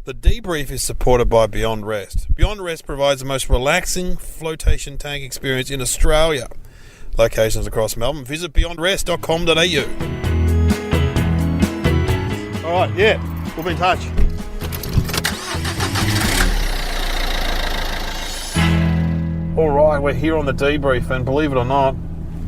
The Debrief is supported by Beyond Rest. Beyond Rest provides the most relaxing flotation tank experience in Australia. Locations across Melbourne. Visit beyondrest.com.au. All right, yeah, we'll be in touch. All right, we're here on the Debrief, and believe it or not,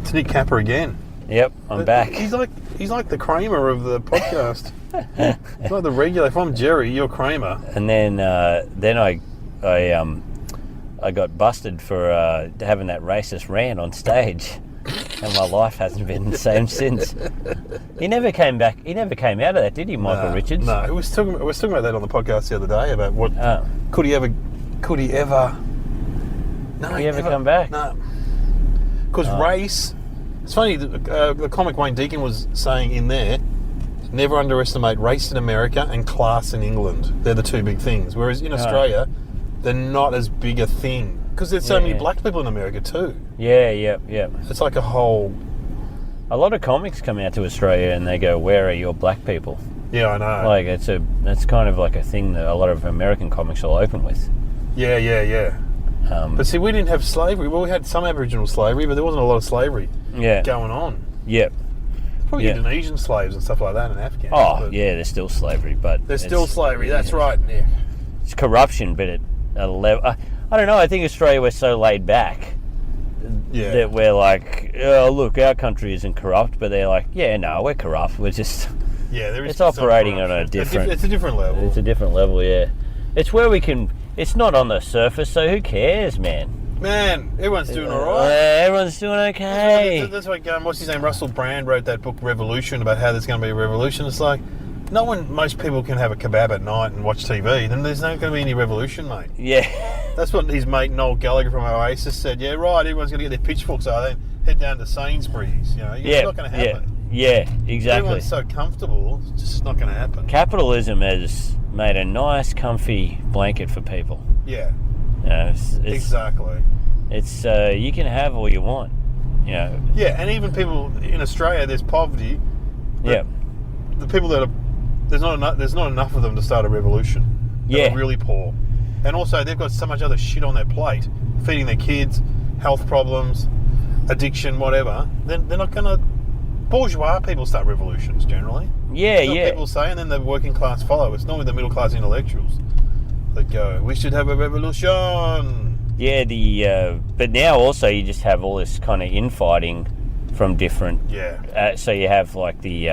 it's Nick Capper again. Yep, I'm back. He's like the Kramer of the podcast. He's like the regular. If I'm Jerry, you're Kramer. And then I got busted for having that racist rant on stage, and my life hasn't been the same since. He never came back. He never came out of that, did he, Michael Richards? No, we was talking about that on the podcast the other day about what could he ever? No, Could he ever come back? No, because race. It's funny. The comic Wayne Deacon was saying in there. Never underestimate race in America and class in England. They're the two big things. Whereas in Australia, they're not as big a thing. Because there's so many black people in America too. Yeah. It's like a whole... A lot of comics come out to Australia and they go, "Where are your black people?" Yeah, I know. Like, that's kind of like a thing that a lot of American comics will open with. Yeah. But see, we didn't have slavery. Well, we had some Aboriginal slavery, but there wasn't a lot of slavery going on. Yep. Probably Indonesian slaves and stuff like that, and Afghans. Oh, yeah, there's still slavery, but... There's still slavery, that's right. Yeah. It's corruption, but at a level... I don't know, I think Australia, we're so laid back that we're like, oh, look, our country isn't corrupt, but they're like, yeah, no, we're corrupt. We're just... Yeah, there is... It's operating on a different... It's a different level. It's a different level, yeah. It's where we can... It's not on the surface, so who cares, man? Man, everyone's doing all right. Everyone's doing okay. That's why, what's his name? Russell Brand wrote that book, Revolution, about how there's going to be a revolution. It's like, most people can have a kebab at night and watch TV, then there's not going to be any revolution, mate. Yeah. That's what his mate Noel Gallagher from Oasis said. Yeah, right, everyone's going to get their pitchforks out and head down to Sainsbury's. You know, it's not going to happen. Yeah, exactly. Everyone's so comfortable, it's just not going to happen. Capitalism has made a nice, comfy blanket for people. Yeah. You know, exactly. It's you can have all you want, you know. Yeah, and even people in Australia, there's poverty. Yeah. The people that are there's not enough of them to start a revolution. They're really poor, and also they've got so much other shit on their plate, feeding their kids, health problems, addiction, whatever. They're not going to. Bourgeois people start revolutions generally. Yeah. People say, and then the working class follow. It's normally the middle class intellectuals that go, "We should have a revolution." Yeah, but now also you just have all this kind of infighting from different... Yeah. So you have like the...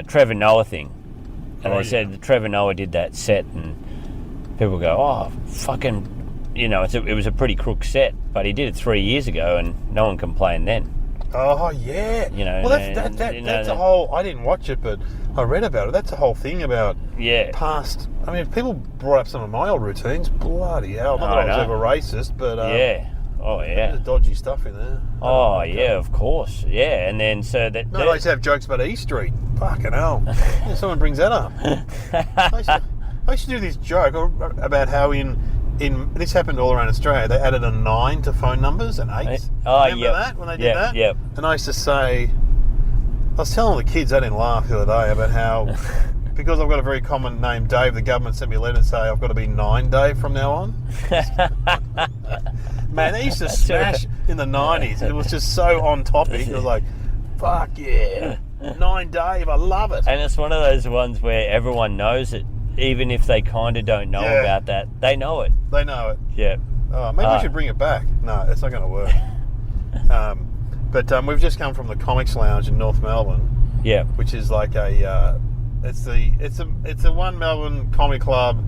Trevor Noah thing. And they said that Trevor Noah did that set and people go, oh, fucking... You know, it was a pretty crook set, but he did it 3 years ago and no one complained then. Oh, yeah. You know, well, that's a whole... I didn't watch it, but I read about it. That's a whole thing about past... I mean, people brought up some of my old routines. Bloody hell. Not that I was ever racist, but... yeah. Oh, yeah. There's dodgy stuff in there. Oh, yeah, of course. Yeah, and then so that... No, they used to have jokes about E Street. Fucking hell. Someone brings that up. I used to do this joke about how in this happened all around Australia, they added a 9 to phone numbers and 8. Remember that, when they did that? Yep. And I used to say... I was telling all the kids, I didn't laugh the other day, about how... Because I've got a very common name, Dave, the government sent me a letter and say I've got to be 9 Dave from now on. Man, they used to smash in the 90s. It was just so on topic. It was like, fuck yeah, 9 Dave, I love it. And it's one of those ones where everyone knows it, even if they kind of don't know about that. They know it. They know it. Yeah. Oh, maybe we should bring it back. No, it's not going to work. But we've just come from the Comics Lounge in North Melbourne. Yeah. Which is like a... It's a one Melbourne comedy club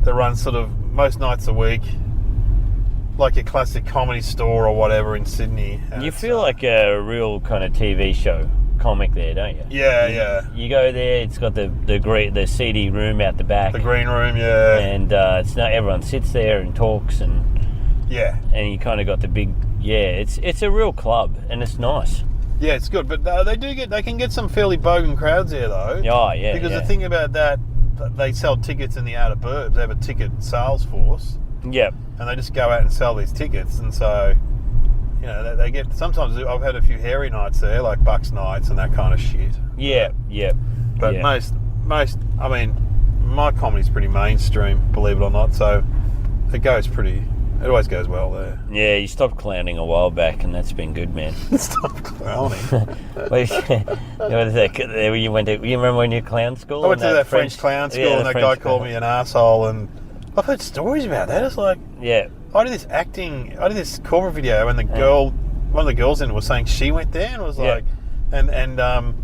that runs sort of most nights a week, like a classic comedy store or whatever in Sydney. You feel like a real kind of TV show comic there, don't you? Yeah. You go there. It's got the seedy room out the back. The green room, yeah. And it's not everyone sits there and talks and and you kind of got the big It's a real club and it's nice. Yeah, it's good, but they can get some fairly bogan crowds there though. Oh, yeah. Because the thing about that, they sell tickets in the outer burbs. They have a ticket sales force. Yep. And they just go out and sell these tickets, and so you know they get. Sometimes I've had a few hairy nights there, like Bucks nights and that kind of shit. Yeah. But most, I mean, my comedy's pretty mainstream, believe it or not. So it always goes well there. Yeah, you stopped clowning a while back, and that's been good, man. Stop clowning. You remember when you were clown school? I went to that French clown school, and that guy called me an asshole, and I've heard stories about that. It's like, I did this corporate video, and one of the girls in it was saying she went there, and was like, and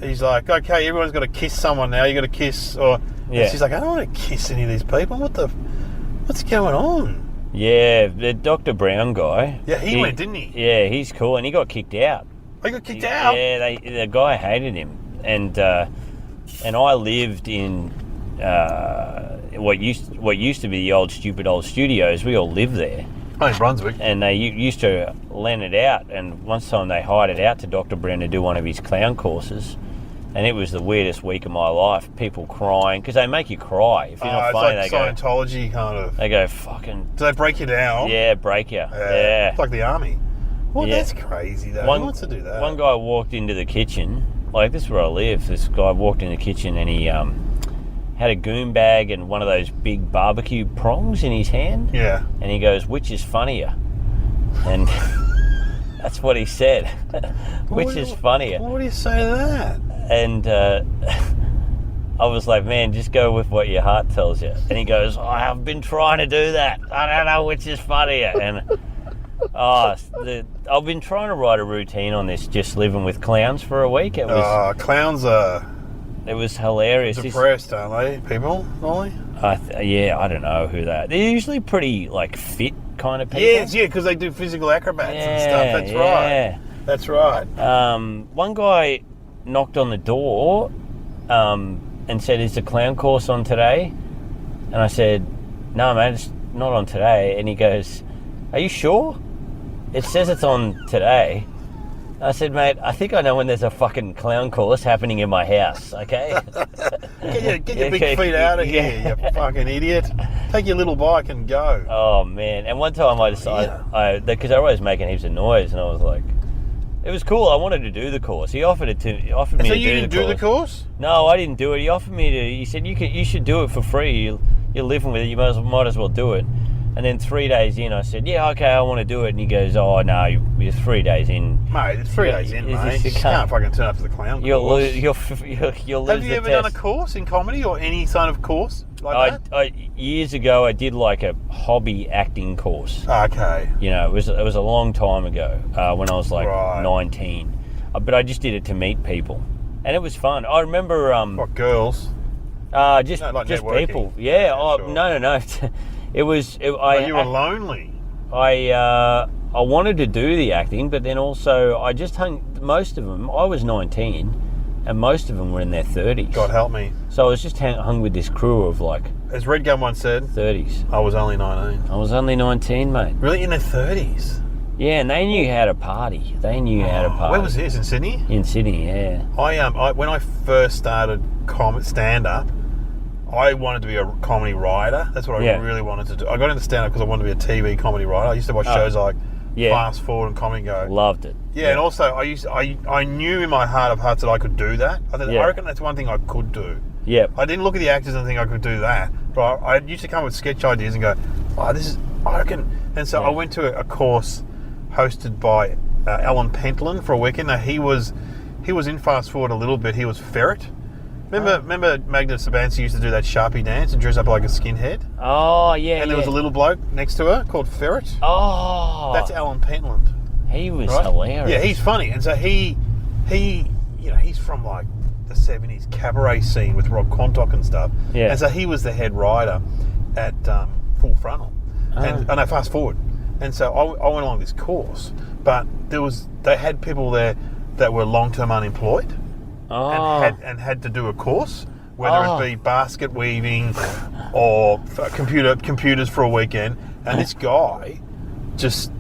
he's like, okay, everyone's got to kiss someone now. You got to kiss, and she's like, I don't want to kiss any of these people. What's going on? Yeah, the Dr. Brown guy. Yeah, he went, didn't he? Yeah, he's cool, and he got kicked out. He got kicked out? Yeah, the guy hated him, and I lived in what used to be the old studios. We all lived there. Oh, in Brunswick. And they used to lend it out, and one time they hired it out to Dr. Brown to do one of his clown courses, and it was the weirdest week of my life. People crying, because they make you cry. If you're not funny, it's like Scientology kind of. They go, fucking... Do they break you down? Yeah, break you. Yeah. It's like the army. Well, that's crazy, though. Who wants to do that? One guy walked into the kitchen, like, this is where I live. This guy walked in the kitchen, and he had a goon bag and one of those big barbecue prongs in his hand. Yeah. And he goes, which is funnier? And that's what he said. Which is funnier? What do you say to that? And I was like, man, just go with what your heart tells you. And he goes, I've been trying to do that. I don't know which is funnier. And I've been trying to write a routine on this, just living with clowns for a week. It was clowns are... It was hilarious. Depressed, aren't they, people, normally? I don't know who they are. They're usually pretty, like, fit kind of people. Yes, because they do physical acrobats and stuff. Right. That's right. One guy knocked on the door and said, is the clown course on today? And I said, no, mate, it's not on today. And he goes, are you sure? It says it's on today. I said, mate, I think I know when there's a fucking clown course happening in my house, okay? Get your big feet out of here, you fucking idiot. Take your little bike and go. Oh, man. And one time I decided, because they're always making heaps of noise, and I was like, it was cool. I wanted to do the course. He offered me to do the course. So you didn't do the course? No, I didn't do it. He offered me to. He said you should do it for free. You're living with it. You might as well do it. And then 3 days in, I said, yeah, okay, I want to do it. And he goes, oh no, you're 3 days in. Mate, it's 3 days in, mate. You can't fucking turn up to the clown course. You'll lose Have you ever done a course in comedy or any kind of course like that? Years ago, I did like a hobby acting course. Okay. You know, it was a long time ago when I was like 19. But I just did it to meet people. And it was fun. I remember... what, girls? Just people. Yeah. Sure. No. It was... you were lonely. I wanted to do the acting, but then also I just hung... Most of them... I was 19, and most of them were in their 30s. God help me. So I was just hung with this crew of like... As Red Gun once said... 30s. I was only 19. I was only 19, mate. Really? In their 30s? Yeah, and they knew how to party. Where was this? In Sydney? In Sydney, yeah. I when I first started stand-up, I wanted to be a comedy writer. That's what I really wanted to do. I got into stand-up because I wanted to be a TV comedy writer. I used to watch shows like Fast Forward and Comedy Go. Loved it. Yeah, and also I knew in my heart of hearts that I could do that. I reckon that's one thing I could do. Yeah. I didn't look at the actors and think I could do that. But I used to come with sketch ideas and go, I reckon. And so I went to a course hosted by Alan Pentland for a weekend. Now he was in Fast Forward a little bit. He was Ferret. Remember Magda Sabansi used to do that Sharpie dance and dress up like a skinhead? Oh, yeah, And there was a little bloke next to her called Ferret. Oh. That's Alan Pentland. He was hilarious. Yeah, he's funny. And so he's from like the 70s cabaret scene with Rob Quantock and stuff. Yeah. And so he was the head writer at Full Frontal. And Fast Forward. And so I went along this course, but they had people there that were long-term unemployed. And had to do a course, whether it be basket weaving or computers for a weekend. And this guy just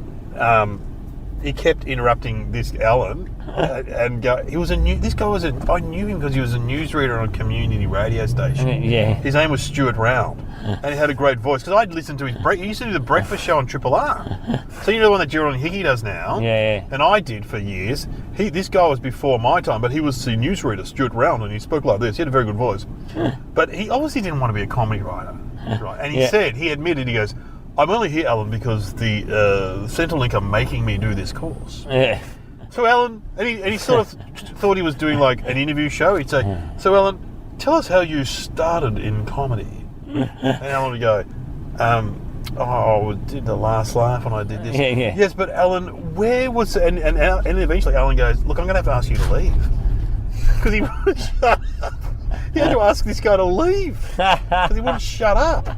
he kept interrupting this Alan, and he was this guy was I knew him because he was a newsreader on a community radio station. Yeah. His name was Stuart Round, and he had a great voice because I'd listened to his he used to do the breakfast show on Triple R. So you know the one that Geraldine Hickey does now. Yeah. And I did for years. This guy was before my time, but he was the newsreader, Stuart Round, and he spoke like this. He had a very good voice, but he obviously didn't want to be a comedy writer, right? And he admitted, he goes, I'm only here, Alan, because the Centrelink are making me do this course. Yeah. So Alan, and he sort of thought he was doing like an interview show. He'd say, so Alan, tell us how you started in comedy. And Alan would go, I did the last laugh and I did this. Yeah. Yes, but Alan, where was... And eventually Alan goes, look, I'm going to have to ask you to leave. Because he wouldn't shut up. He had to ask this guy to leave because he wouldn't shut up.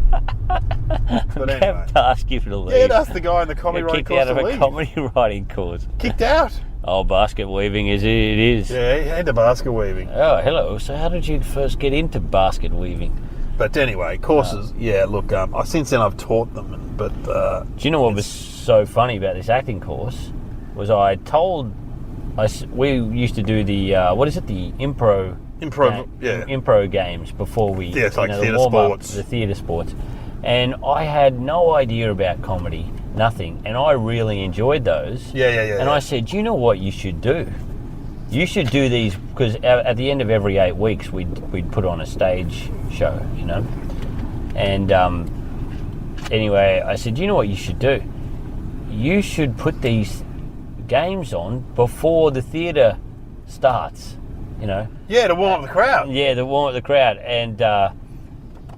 But anyway, Have to ask you to leave. yeah, he'd ask the guy in the comedy writing Kicked course out of to a leave. comedy writing course. Kicked out. Oh, basket weaving it is. Yeah, he had the basket weaving. Oh, hello. So how did you first get into basket weaving? But anyway, courses. Yeah, look. Since then I've taught them, but Do you know what was so funny about this acting course? Was we used to do the the improv games before we it's like the theatre warm-up, sports. the theatre sports, and I had no idea about comedy, nothing, and I really enjoyed those. And I said, you know what you should do? You should do these, because at the end of every 8 weeks we'd put on a stage show, you know. And anyway, I said, you know what you should do? You should put these games on before the theatre starts, you know. Yeah, to warm up the crowd. Yeah, to warm up the crowd, and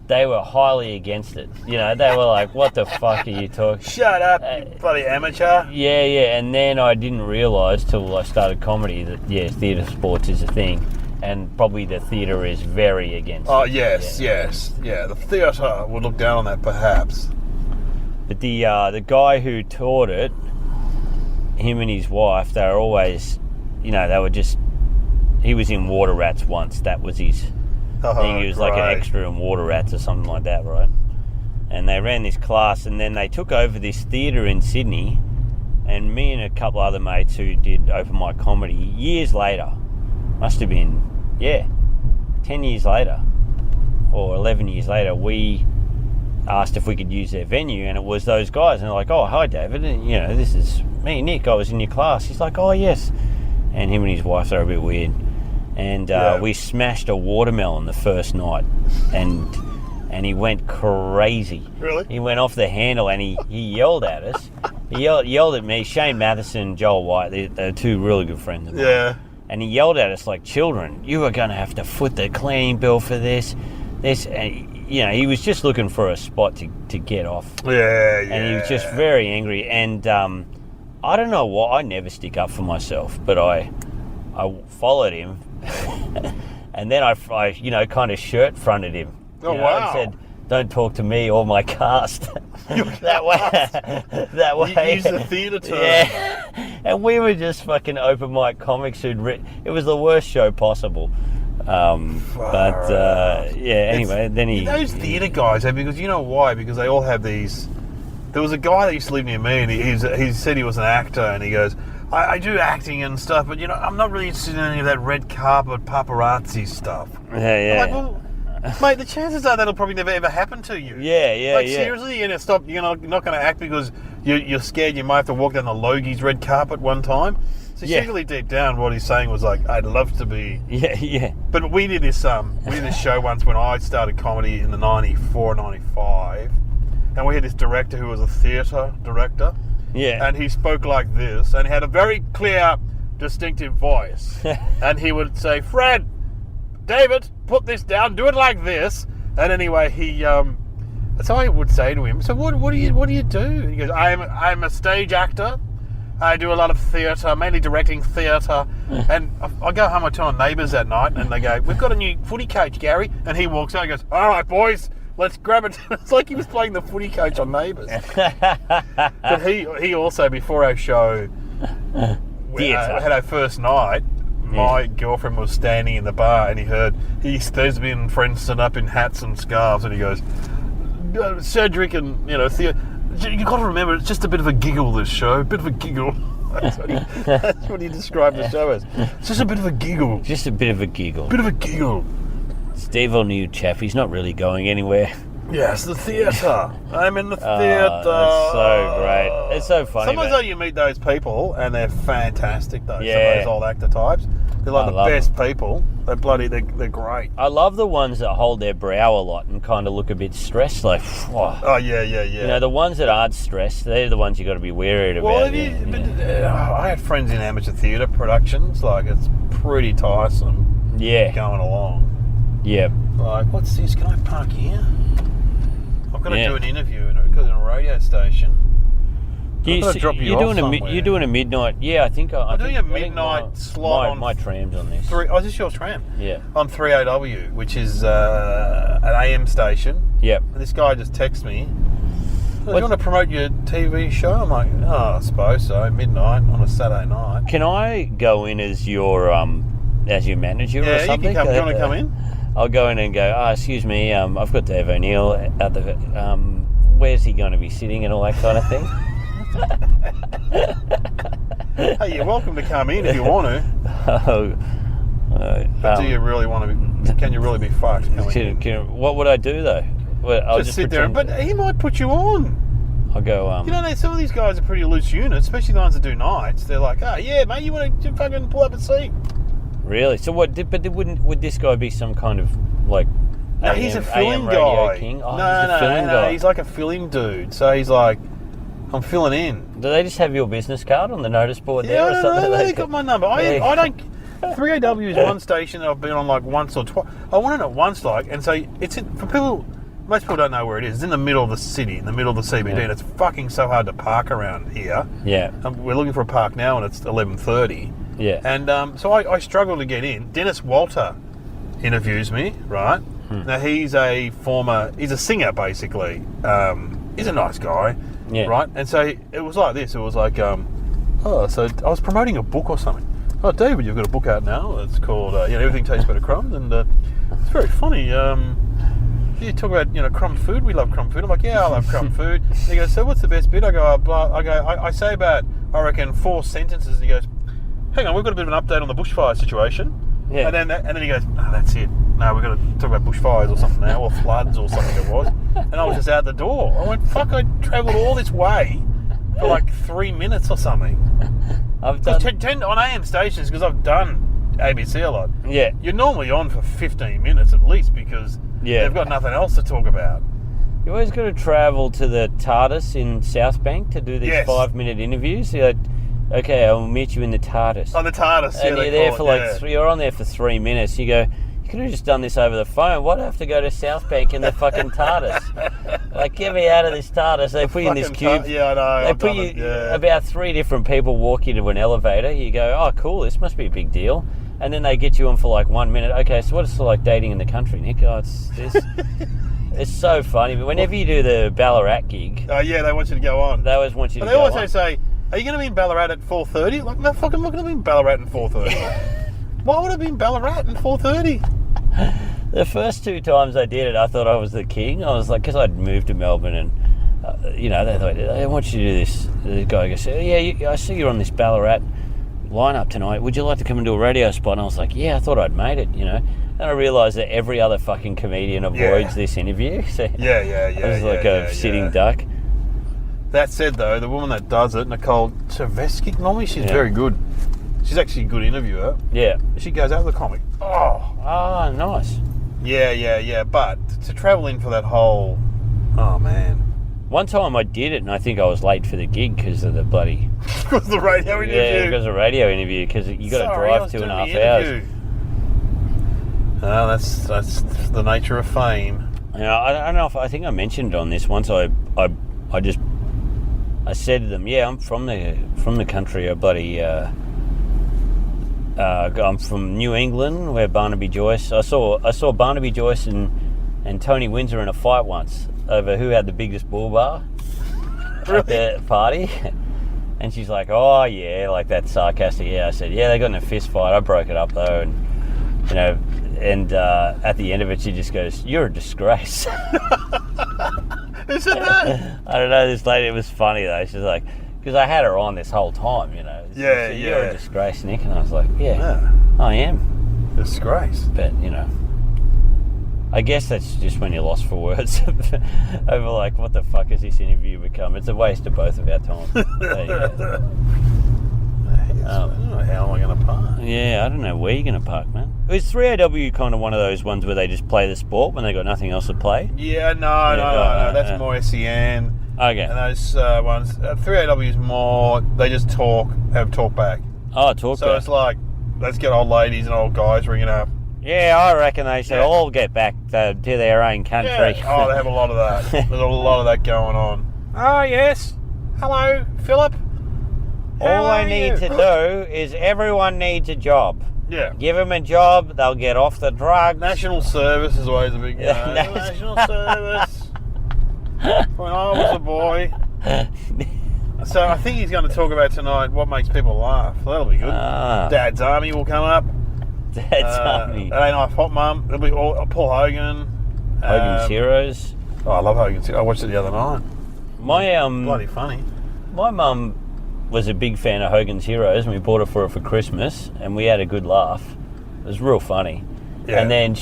they were highly against it. You know, they were like, "What the fuck are you talking?" Shut up, you bloody amateur. Yeah, and then I didn't realise till I started comedy that theatre sports is a thing, and probably the theatre is very against. Oh it. yes. The theatre would look down on that, perhaps. But the guy who taught it, him and his wife, they were always, you know, they were just. He was in Water Rats once. That was his thing. He was like an extra in Water Rats or something like that, right? And they ran this class, and then they took over this theatre in Sydney, and me and a couple other mates who did open mic comedy, years later, must have been, 10 years later, or 11 years later, we asked if we could use their venue, and it was those guys, and they're like, oh, hi David, you know, this is me, Nick, I was in your class. He's like, oh yes. And him and his wife are a bit weird. And we smashed a watermelon the first night, and he went crazy. Really? He went off the handle, and he yelled at us. He yelled at me, Shane Matheson, Joel White, they're two really good friends of mine. Yeah. And he yelled at us like children, you are going to have to foot the cleaning bill for this. And, you know, he was just looking for a spot to get off. Yeah. And he was just very angry. And I don't know why, I never stick up for myself, but I followed him. And then I you know, kind of shirt fronted him. Oh, wow. And said, don't talk to me or my cast. that way. You use the theatre term. Yeah. And we were just fucking open mic comics who'd written. It was the worst show possible. Anyway, then he... Those theatre guys, because you know why? Because they all have these... There was a guy that used to live near me, and he said he was an actor, and he goes, I do acting and stuff, but, you know, I'm not really interested in any of that red carpet paparazzi stuff. Yeah. I'm like, well, mate, the chances are that'll probably never ever happen to you. Yeah. Seriously, you're gonna stop? You're not going to act because you're scared you might have to walk down the Logie's red carpet one time. So secretly deep down, what he's saying was like, I'd love to be. Yeah. But we did this show once when I started comedy in the 94, 95, and we had this director who was a theatre director. Yeah. And he spoke like this, and he had a very clear, distinctive voice. And he would say, Fred, David, put this down, do it like this. And anyway, so I would say to him, so what do you do? And he goes, I'm a stage actor. I do a lot of theatre, mainly directing theatre. And I go home, I turn on Neighbours at night, and they go, we've got a new footy coach, Gary. And he walks out and goes, all right, boys, let's grab it. It's like he was playing the footy coach on Neighbours. But he also, before our show, we had our first night, my girlfriend was standing in the bar, and he heard his thespian friends stood up in hats and scarves, and he goes, Cedric and, you know, Thea, you got to remember, it's just a bit of a giggle, this show, a bit of a giggle. That's what he described the show as. It's just a bit of a giggle. Just a bit of a giggle. Bit of a giggle. Steve O'Neill chap, he's not really going anywhere. Yes, the theatre. I'm in the theatre. That's so great. It's so funny. Sometimes though you meet those people and they're fantastic though. Yeah. Some of those old actor types. They're like the best people. They're great. I love the ones that hold their brow a lot and kind of look a bit stressed, like, oh. Oh yeah. You know, the ones that aren't stressed, they're the ones you got to be wary about. Well, I had friends in amateur theatre productions. Like, it's pretty tiresome. Yeah. Going along. Yeah. Like, what's this? Can I park here? I've got to do an interview in a radio station. You're doing a midnight. Yeah, I think I'm doing a midnight slot on. My tram's on this. Oh, is this your tram? Yeah. On 3AW, which is an AM station. Yep. And this guy just texts me. Do you want to promote your TV show? I'm like, I suppose so. Midnight on a Saturday night. Can I go in as your manager or something? Yeah, you can come. Do you want to come in? I'll go in and go, excuse me, I've got Dave O'Neill at the, where's he going to be sitting and all that kind of thing? Hey, you're welcome to come in if you want to. But do you really want to be, can you really be fucked? What would I do though? I'll just sit there, but he might put you on. I'll go, you know, some of these guys are pretty loose units, especially the ones that do nights. They're like, yeah, mate, you want to fucking pull up a seat. Really? So what? Would this guy be some kind of like? No, he's a filling guy. King? Oh, no, he's like a filling dude. So he's like, I'm filling in. Do they just have your business card on the notice board there or something? Yeah, they got my number. I don't. 3AW is one station that I've been on like once or twice. I went on it once, and so it's for people. Most people don't know where it is. It's in the middle of the city, in the middle of the CBD, and it's fucking so hard to park around here. Yeah. We're looking for a park now, and it's 11:30. Yeah. And so I struggle to get in. Dennis Walter interviews me, right? Now he's a singer basically. He's a nice guy, right? And so it was like this. It was like, so I was promoting a book or something. Oh, David, you've got a book out now. It's called Everything Tastes Better Crumbs, and it's very funny. You talk about crumb food. We love crumb food. I'm like, yeah, I love crumb food. And he goes, so what's the best bit? I go, I say about I reckon 4 sentences. And he goes, hang on, we've got a bit of an update on the bushfire situation. Yeah. And then he goes, that's it. No, we've got to talk about bushfires or something now, or floods or something it was. And I was just out the door. I went, fuck, I travelled all this way for like 3 minutes or something. I've done on AM stations, because I've done ABC a lot. Yeah. You're normally on for 15 minutes at least, because they've got nothing else to talk about. You always got to travel to the TARDIS in South Bank to do these 5-minute interviews. You're like, okay, I'll meet you in the TARDIS. Oh, the TARDIS. And you're there for you're on there for 3 minutes. You go, you could have just done this over the phone. Why'd I have to go to South Bank in the fucking TARDIS? Like, get me out of this TARDIS. They put you in this cube. Yeah, I know. They put you, about 3 different people walk you to an elevator. You go, oh, cool, this must be a big deal. And then they get you on for like 1 minute. Okay, so what is it like dating in the country, Nick? Oh, it's this. It's so funny. But whenever you do the Ballarat gig... Oh, yeah, they want you to go on. They always want you to go on. They also say, are you going to be in Ballarat at 4:30? Like, no, fucking, I'm not going to be in Ballarat at 4:30. Why would I be in Ballarat at 4:30? The first 2 times I did it, I thought I was the king. I was like, because I'd moved to Melbourne and, they thought, I want you to do this. The guy goes, yeah, I see you're on this Ballarat lineup tonight. Would you like to come and do a radio spot? And I was like, yeah, I thought I'd made it, And I realised that every other fucking comedian avoids this interview. So I was like a sitting duck. That said, though, the woman that does it, Nicole Tversky, normally she's very good. She's actually a good interviewer. Yeah. She goes out with the comic. Oh, nice. Yeah. But to travel in for that whole... Oh, man. One time I did it, and I think I was late for the gig because of the bloody... Because of the radio interview? Yeah, because of the radio interview, because you got to drive 2.5 hours. Oh, that's the nature of fame. I don't know if... I think I mentioned it on this once. I said to them, yeah, I'm from the country. I'm from New England, where Barnaby Joyce... I saw Barnaby Joyce and Tony Windsor in a fight once over who had the biggest bull bar at the party. And she's like, oh, yeah, like that sarcastic. Yeah, I said, yeah, they got in a fist fight. I broke it up, though. And, at the end of it, she just goes, you're a disgrace. Who said that? I don't know, this lady, it was funny, though. She's like, Because I had her on this whole time, you know. Yeah, she said, "You're a disgrace, Nick," and I was like, "Yeah. I am." Disgrace. But, you know, I guess that's just when you're lost for words over like, what the fuck has this interview become? It's a waste of both of our time. I don't know how am I going to park. Yeah, I don't know where you're going to park, man. Is 3AW kind of one of those ones where they just play the sport when they got nothing else to play? Yeah, no. That's more SEN. Okay. And those ones, 3AW is more, they just have talk back. Oh, talk So back. it's like, let's get old ladies and old guys ringing up. Yeah, I reckon they should all get back to their own country. Yeah. Oh, they have a lot of that. There's a lot of that going on. Oh, yes. Hello, Philip. All they need to do is everyone needs a job. Yeah. Give them a job, they'll get off the drugs. National service is always a big National service. When I was a boy. So I think he's going to talk about tonight what makes people laugh. That'll be good. Dad's Army will come up. Dad's Army. Ain't I Hot Mum? It'll be Paul Hogan. Hogan's Heroes. Oh, I love Hogan's Heroes. I watched it the other night. Bloody funny. My mum was a big fan of Hogan's Heroes, and we bought it for her for Christmas, and we had a good laugh. It was real funny. Yeah. And then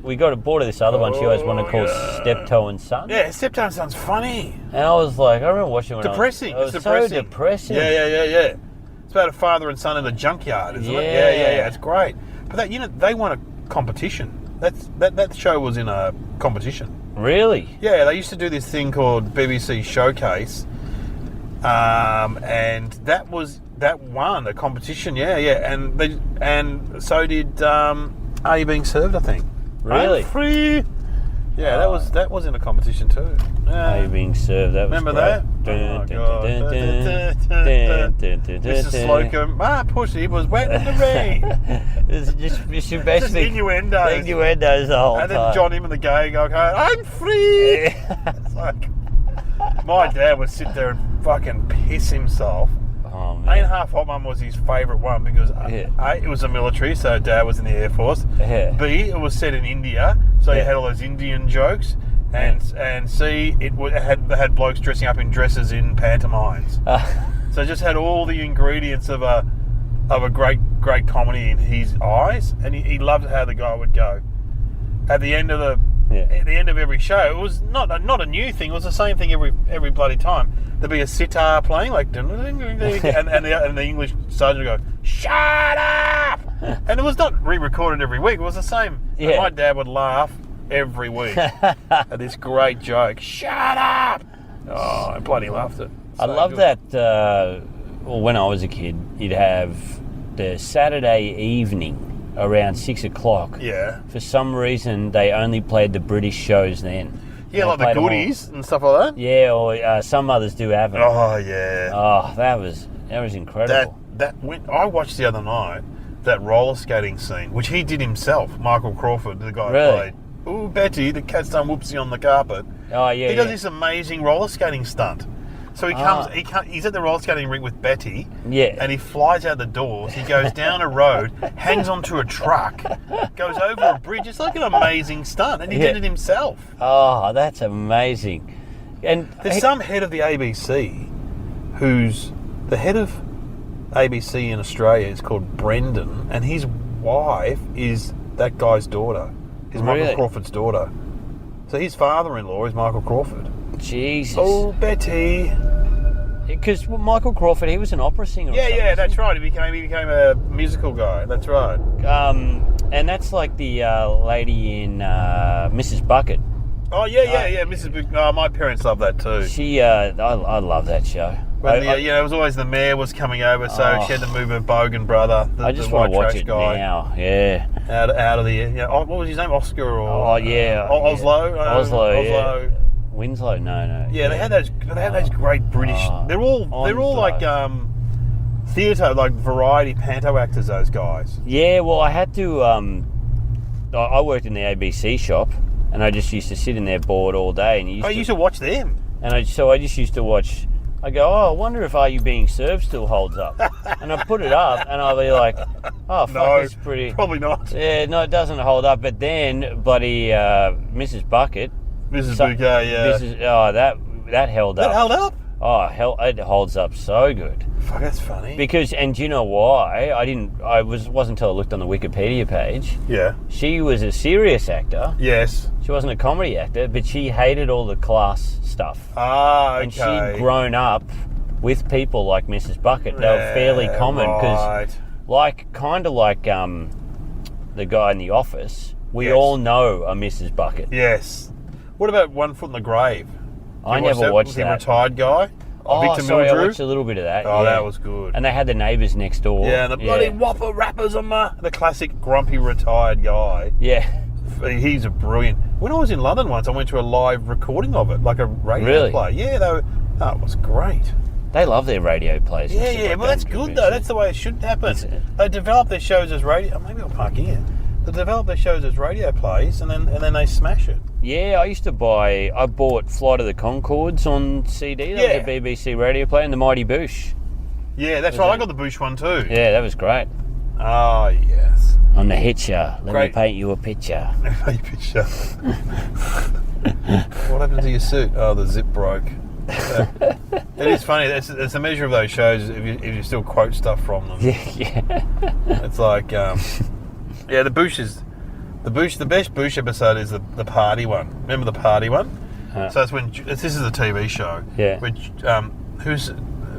we bought her this other one she always wanted called Steptoe and Son. Yeah, Steptoe and Son's funny. And I was like, I remember watching it when depressing. It was so depressing. Yeah. It's about a father and son in the junkyard, isn't it? Yeah. It's great. But they won a competition. That show was in a competition. Really? Yeah, they used to do this thing called BBC Showcase, and that won a competition. Yeah, and so did Are You Being Served? I think. Really? I'm free. Yeah, that was in a competition too. Are You Being Served? That was remember great. that? Mr. Slocum, my pussy was wet in the rain. It's just basically innuendos. Innuendos the whole time. And then John him and the gay guy going, I'm free. It's like, my dad would sit there and fucking piss himself. Oh, man. Ain't Half Hot Mum was his favourite one because A, it was the military, so Dad was in the Air Force. Yeah. B, it was set in India, so you had all those Indian jokes. And C, it had blokes dressing up in dresses in pantomimes. So it just had all the ingredients of a great comedy in his eyes, and he loved how the guy would go. At the end of every show, it was not a new thing. It was the same thing every bloody time. There'd be a sitar playing, like, and the English sergeant would go, "Shut up!" And it was not re-recorded every week. It was the same. Yeah. My dad would laugh every week at this great joke. Shut up! Oh, I bloody loved it. I love that. When I was a kid, you'd have the Saturday evening around 6 o'clock. Yeah. For some reason, they only played the British shows then. Yeah, like the goodies and stuff like that. Yeah, or some others do have them. Oh yeah. Oh, that was incredible. I watched the other night that roller skating scene, which he did himself. Michael Crawford, the guy who played. Ooh, Betty, the cat's done whoopsie on the carpet. Oh yeah. He does this amazing roller skating stunt. So he's at the roller skating rink with Betty. Yeah. And he flies out the doors. He goes down a road, hangs onto a truck, goes over a bridge. It's like an amazing stunt, and he did it himself. Oh, that's amazing. And there's some head of the ABC who's the head of ABC in Australia is called Brendan, and his wife is that guy's daughter. Is Michael Crawford's daughter. So his father-in-law is Michael Crawford. Jesus. Oh, Betty. Because Michael Crawford, he was an opera singer. Yeah, that's right. He became a musical guy. That's right. And that's like the lady in Mrs. Bucket. Oh yeah. Mrs. Bucket. My parents love that too. I love that show. When it was always the mayor was coming over, so she had to move her bogan brother. I just want to watch it guy, now. Yeah. Out of the what was his name? Oscar or Oslo. Oslo. Yeah. Winslow, no. Yeah, they had those great British. They're all like theatre, like variety panto actors. Those guys. Yeah, well, I had to. I worked in the ABC shop, and I just used to sit in there bored all day. And you used to watch them. And I just used to watch. I go, I wonder if Are You Being Served still holds up. And I put it up, and I'll be like, oh, fuck, it's pretty. Probably not. Yeah, no, it doesn't hold up. But then, bloody Mrs. Bucket. Mrs. Bouquet, yeah. that held up. That held up? Oh, hell, it holds up so good. Fuck, that's funny. Because, and do you know why? Wasn't until I looked on the Wikipedia page. Yeah. She was a serious actor. Yes. She wasn't a comedy actor, but she hated all the class stuff. Ah, okay. And she'd grown up with people like Mrs. Bucket. They were fairly common because, kind of like the guy in The Office, we all know a Mrs. Bucket. Yes. What about One Foot in the Grave? I never watched that. The retired guy? Oh, Victor sorry, Mildrew? I watched a little bit of that. Oh, that was good. And they had the neighbours next door. Yeah, and the bloody whopper rappers on the classic grumpy retired guy. Yeah. He's a brilliant. When I was in London once, I went to a live recording of it, like a radio play. Yeah, it was great. They love their radio plays. Yeah, well, that's good though. That's the way it should happen. They develop their shows as radio. Maybe I'll park here. They develop their shows as radio plays, and then they smash it. Yeah, I bought Flight of the Conchords on CD. That was a BBC radio play, and The Mighty Boosh. Yeah, that's right. I got the Boosh one too. Yeah, that was great. Oh, yes. On the Hitcher. Let me paint you a picture. Paint you a picture. What happened to your suit? Oh, the zip broke. It is funny. It's a measure of those shows if you still quote stuff from them. Yeah. It's like, the Boosh is... The best Boosh episode is the party one. Remember the party one? So it's when... This is a TV show. Yeah. Which,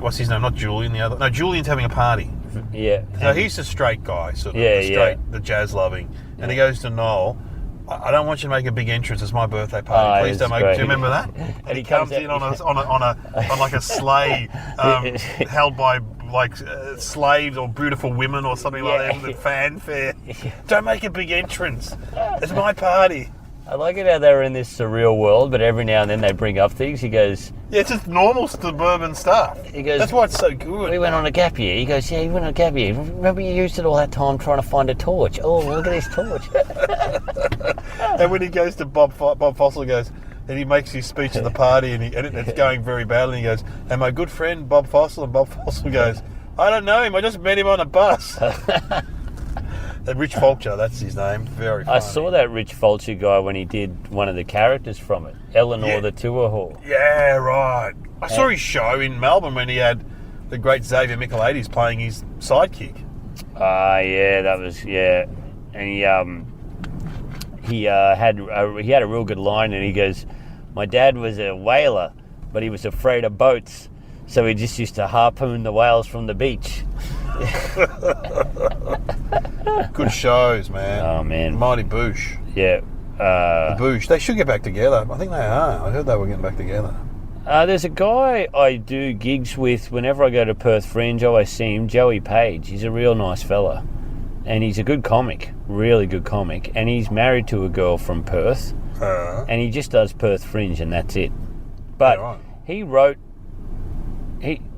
what's his name? Not Julian, the other... No, Julian's having a party. Yeah. So he's the straight guy, sort of. The jazz-loving. And he goes to Noel... I don't want you to make a big entrance. It's my birthday party. Please don't make. Do you remember that? And he comes in on like a sleigh held by slaves or beautiful women or something like that with fanfare. Don't make a big entrance. It's my party. I like it how they're in this surreal world, but every now and then they bring up things. He goes, yeah, it's just normal suburban stuff. He goes, that's why it's so good. We went on a gap year. He goes, yeah, you went on a gap year. Remember you used it all that time trying to find a torch? Oh, look at this torch. And when he goes to Bob Fossil goes, and he makes his speech at the party, and it's going very badly, and he goes, and my good friend Bob Fossil, and Bob Fossil goes, I don't know him, I just met him on a bus. Rich Fulcher, that's his name. Very funny. I saw that Rich Fulcher guy when he did one of the characters from it, Eleanor the Tour Hall. Yeah, right. I saw his show in Melbourne when he had the great Xavier Michaelides playing his sidekick. That was, and he had a real good line, and he goes, my dad was a whaler, but he was afraid of boats, so he just used to harpoon the whales from the beach. Good shows, man. Oh, man. Mighty Boosh. Yeah. The Boosh. They should get back together. I think they are. I heard they were getting back together. There's a guy I do gigs with whenever I go to Perth Fringe. I always see him, Joey Page. He's a real nice fella. And he's a good comic. Really good comic. And he's married to a girl from Perth. And he just does Perth Fringe and that's it. But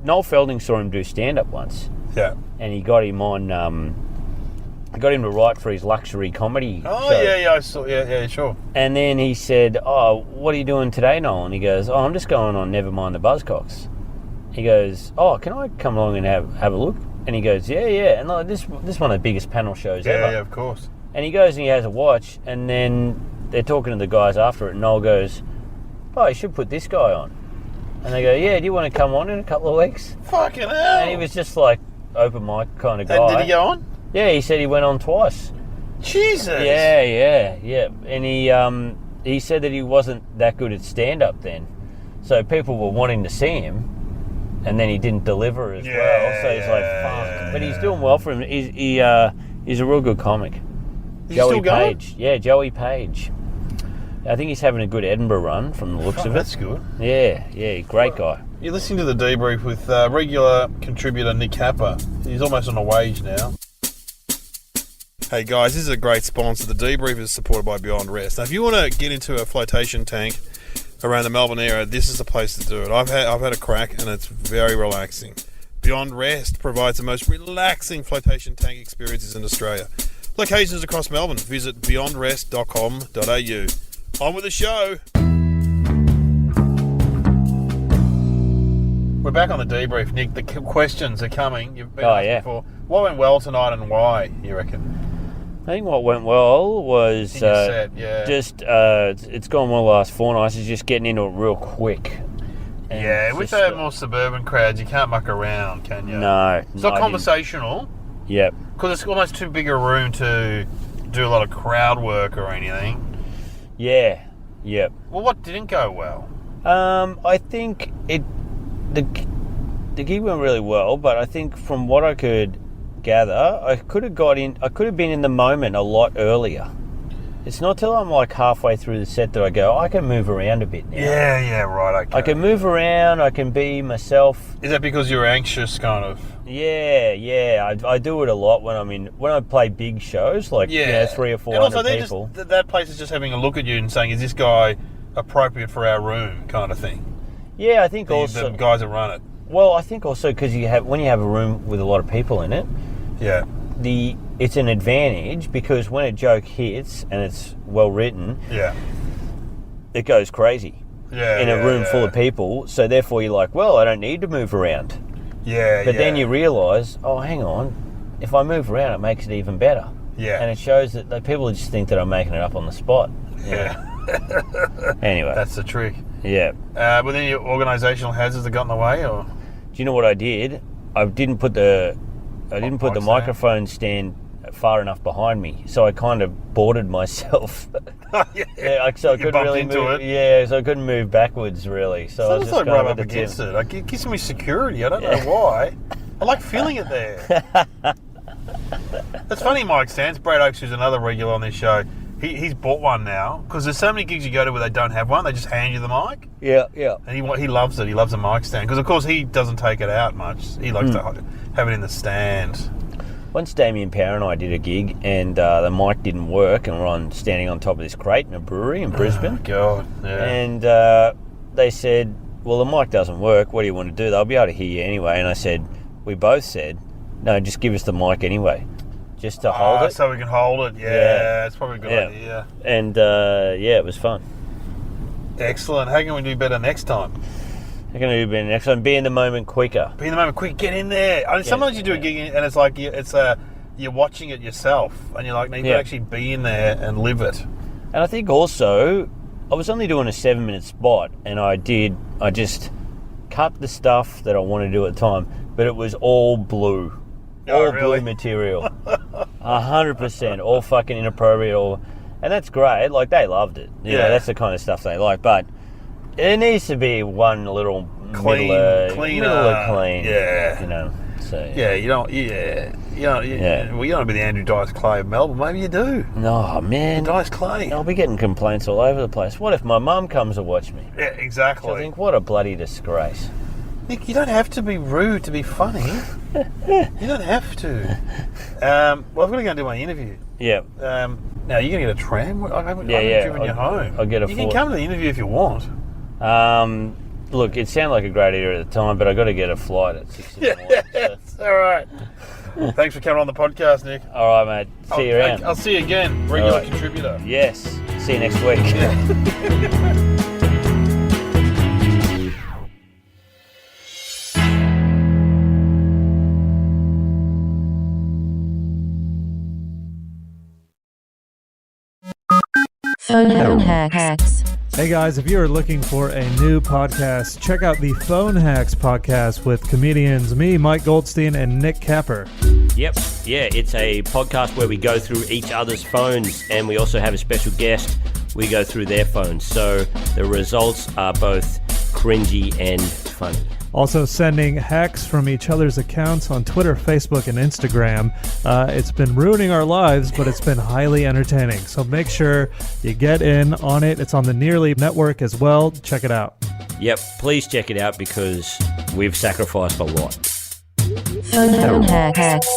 Noel Felding saw him do stand-up once. Yeah. And he got him on... got him to write for his luxury comedy show. I saw. Yeah, sure. And then he said, "Oh, what are you doing today, Noel?" And he goes, "Oh, I'm just going on Nevermind the Buzzcocks." He goes, "Oh, can I come along and have a look?" And he goes, "Yeah." And like, this is one of the biggest panel shows ever. Yeah, of course. And he goes and he has a watch, and then they're talking to the guys after it, and Noel goes, "Oh, you should put this guy on." And they go, "Yeah, do you want to come on in a couple of weeks?" Fucking hell. And he was just like open mic kind of guy. And did he go on? Yeah, he said he went on twice. Jesus. Yeah. And he said that he wasn't that good at stand-up then. So people were wanting to see him, and then he didn't deliver as well. So he's like, fuck. But he's doing well for him. He's a real good comic. Joey Page. Yeah, Joey Page. I think he's having a good Edinburgh run from the looks of it. That's good. Yeah, great guy. You're listening to The Debrief with regular contributor Nick Capper. He's almost on a wage now. Hey guys, this is a great sponsor. The Debrief is supported by Beyond Rest. Now, if you want to get into a flotation tank around the Melbourne area, this is the place to do it. I've had a crack and it's very relaxing. Beyond Rest provides the most relaxing flotation tank experiences in Australia. Locations across Melbourne. Visit beyondrest.com.au. On with the show. We're back on The Debrief, Nick. The questions are coming. You've been asked before. What went well tonight and why, you reckon? I think what went well was it's gone well the last 4 nights, is just getting into it real quick. And with the more suburban crowds, you can't muck around, can you? No. It's not conversational. Yep. Because it's almost too big a room to do a lot of crowd work or anything. Yeah. Yep. Well, what didn't go well? I think the gig went really well, but I think from what I could gather, I could have been in the moment a lot earlier. It's not till I'm like halfway through the set that I go, I can move around a bit now. Yeah, right, okay. I can move around, I can be myself. Is that because you're anxious, kind of? Yeah. I do it a lot when I play big shows, like 300 or 400 and also people. That place is just having a look at you and saying, is this guy appropriate for our room, kind of thing? Yeah, I think also... The guys that run it. Well, I think also because when you have a room with a lot of people in it, it's an advantage because when a joke hits and it's well written, it goes crazy in a room full of people. So therefore you're like, well, I don't need to move around. But then you realise, oh, hang on, if I move around, it makes it even better. Yeah. And it shows that people just think that I'm making it up on the spot. Anyway. That's the trick. Yeah. But then your organisational hazards that got in the way, or? Do you know what I did? I didn't put the microphone stand far enough behind me, so I kind of boarded myself. So I couldn't really move. Yeah, so I couldn't move backwards really. So I was just like going right up against it. Like, it gives me security. I don't know why. I like feeling it there. That's funny, Mike stands. Brad Oakes, who's another regular on this show, he's bought one now because there's so many gigs you go to where they don't have one. They just hand you the mic. Yeah. And he loves it. He loves a mic stand because, of course, he doesn't take it out much. He likes to have it in the stand. Once Damien Power and I did a gig and the mic didn't work and we're standing on top of this crate in a brewery in Brisbane. Oh, God, yeah. And they said, well, the mic doesn't work. What do you want to do? They'll be able to hear you anyway. And we both said, no, just give us the mic anyway. Just to hold it. So we can hold it. Yeah, that's probably a good idea. And, it was fun. Excellent. How can we do better next time? How can we do better next time? Be in the moment quicker. Be in the moment quick. Get in there. I mean, sometimes you do a gig and it's like you're watching it yourself and you're like, no, you can actually be in there and live it. And I think also, I was only doing a 7-minute spot and I just cut the stuff that I wanted to do at the time, but it was all blue. Blue material. 100%. All fucking inappropriate. And that's great. Like, they loved it. You know, that's the kind of stuff they like. But it needs to be one little clean. Yeah. You know. So you don't. Well, you don't want to be the Andrew Dice Clay of Melbourne. Maybe you do. No, man. Dice Clay. I'll be getting complaints all over the place. What if my mum comes to watch me? Yeah, exactly. I think, what a bloody disgrace. Nick, you don't have to be rude to be funny. You don't have to. Well, I've got to go and do my interview. Yeah. Now, you're going to get a tram? I haven't driven you home. I'll get a You can come to the interview if you want. Look, it sounded like a great idea at the time, but I got to get a flight at 6 in the morning. Yes, all right. Thanks for coming on the podcast, Nick. All right, mate. See you around. I'll see you again. Regular contributor. Yes. See you next week. Phone hacks. Hey guys, if you are looking for a new podcast, check out the Phone Hacks podcast with comedians me, Mike Goldstein, and Nick Capper. Yep. Yeah, it's a podcast where we go through each other's phones and we also have a special guest. We go through their phones. So the results are both cringy and funny. Also sending hacks from each other's accounts on Twitter, Facebook, and Instagram. It's been ruining our lives, but it's been highly entertaining. So make sure you get in on it. It's on the Nearly Network as well. Check it out. Yep, please check it out because we've sacrificed a lot. Phone hacks.